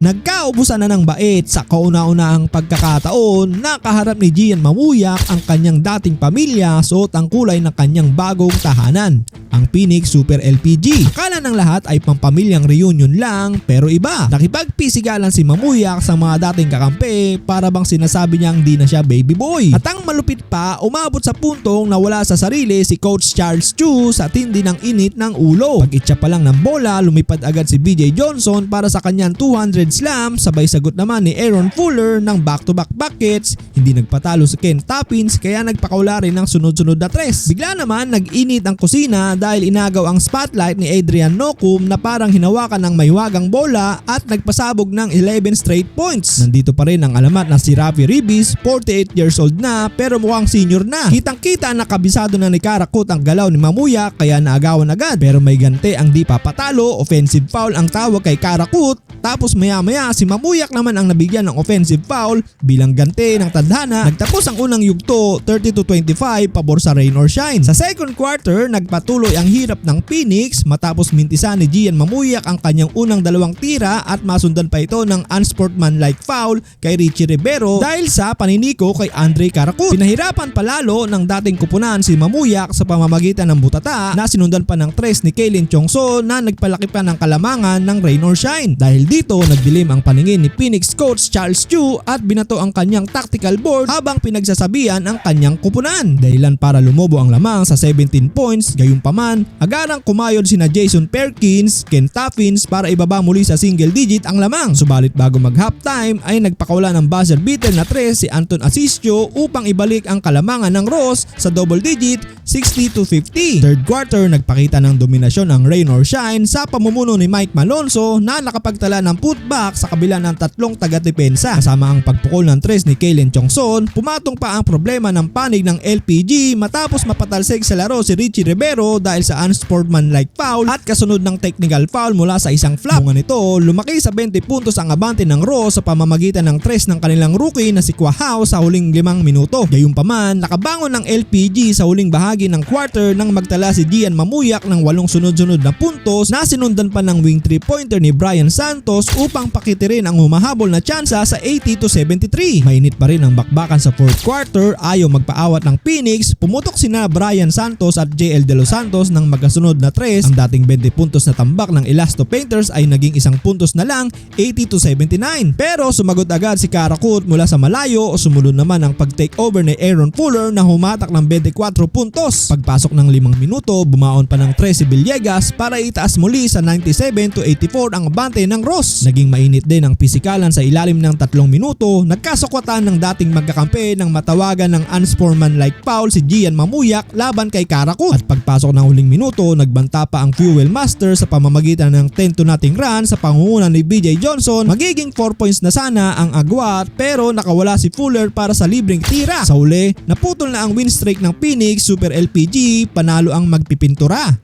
Nagkaubusan na ng bait sa kauna-unahang pagkakataon na kaharap ni Gian Mamuyak ang kanyang dating pamilya suot ang kulay ng kanyang bagong tahanan, ang Phoenix Super LPG. Akala ng lahat ay pampamilyang reunion lang pero iba. Nakipagpisigalan si Mamuyak sa mga dating kakampi para bang sinasabi niyang di na siya baby boy. At ang malupit pa, umabot sa puntong nawala sa sarili si Coach Charles Chu sa tindi ng init ng ulo. Pag-itsa pa lang ng bola, lumipad agad si BJ Johnson para sa kanyang 200 slam, sabay sagot naman ni Aaron Fuller ng back-to-back buckets. Hindi nagpatalo si Ken Toppins kaya nagpakaula rin ng sunod-sunod na tres. Bigla naman nag-init ang kusina dahil inagaw ang spotlight ni Adrian Nocum na parang hinawakan ng maywagang bola at nagpasabog ng 11 straight points. Nandito pa rin ang alamat na si Rafi Ribis, 48 years old na pero mukhang senior na. Kitang-kita na kabisado na ni Karakut ang galaw ni Mamuyak kaya naagawan agad, pero may ganti ang di papatalo. Offensive foul ang tawag kay Karakut. Tapos maya-maya si Mamuyak naman ang nabigyan ng offensive foul bilang ganti ng tadhana. Nagtapos ang unang yugto 30-25 pabor sa rain or shine. Sa second quarter, nagpatuloy ang hirap ng Phoenix matapos mintisan ni Gian Mamuyak ang kanyang unang dalawang tira at masundan pa ito ng unsportsmanlike foul kay Richie Rivero dahil sa paniniko kay Andre Karakut. Pinahirapan palalo ng dating kupunan si Mamuyak sa pamamagitan ng butata na sinundan pa ng tres ni Kalen Chongso na nagpalaki pa ng kalamangan ng rain or shine. Dahil dito nagdilim ang paningin ni Phoenix coach Charles Chu at binato ang kanyang tactical board habang pinagsasabihan ang kanyang kupunan. Dahilan para lumobo ang lamang sa 17 points, gayunpaman agarang kumayod sina Jason Perkins, Ken Toppins para ibaba muli sa single digit ang lamang. Subalit bago mag halftime ay nagpakaula ng buzzer beater na tres si Anton Asisio upang ibalik ang kalamangan ng Ross sa double digit 60-50. Third quarter nagpakita ng dominasyon ang rain or shine sa pamumuno ni Mike Malonzo na nakapagtala ng putback sa kabila ng tatlong taga-depensa. Kasama ang pagpukol ng tres ni Kalen Chongson, pumatong pa ang problema ng panig ng LPG matapos mapatalsik sa laro si Richie Rivero dahil sa unsportsmanlike foul at kasunod ng technical foul mula sa isang flop. Bunga nito, lumaki sa 20 puntos ang abante ng Ross sa pamamagitan ng tres ng kanilang rookie na si Kwahao sa huling 5 minuto. Gayunpaman, nakabangon ng LPG sa huling bahagi ng quarter nang magtala si Gian Mamuyak ng 8 sunod-sunod na puntos na sinundan pa ng wing 3-pointer ni Brian Santos upang pakitirin ang humahabol na tsansa sa 80-73. Mainit pa rin ang bakbakan sa fourth quarter, ayaw magpaawat ng Phoenix, pumutok sina Brian Santos at JL De Los Santos ng magkasunod na tres. Ang dating 20 puntos na tambak ng Elasto Painters ay naging 1 puntos na lang, 80-79. Pero sumagot agad si Karakut mula sa malayo, sumunod naman ang pag-take over ni Aaron Fuller na humatak ng 24 puntos. Pagpasok ng 5 minuto, bumaon pa ng 3 si Villegas para itaas muli sa 97-84 ang abante ng Ross. Naging mainit din ang pisikalan sa ilalim ng 3 minuto. Nagkasukwatan ng dating magkakampi ng matawagan ng unsportsmanlike foul si Gian Mamuyak laban kay Karakut. At pagpasok ng huling minuto, nagbanta pa ang Fuel Master sa pamamagitan ng 10-0 run sa pangunguna ni BJ Johnson. Magiging 4 points na sana ang agwat pero nakawala si Fuller para sa libreng tira. Sa huli, naputol na ang win streak ng Phoenix Super LPG, panalo ang magpipintura.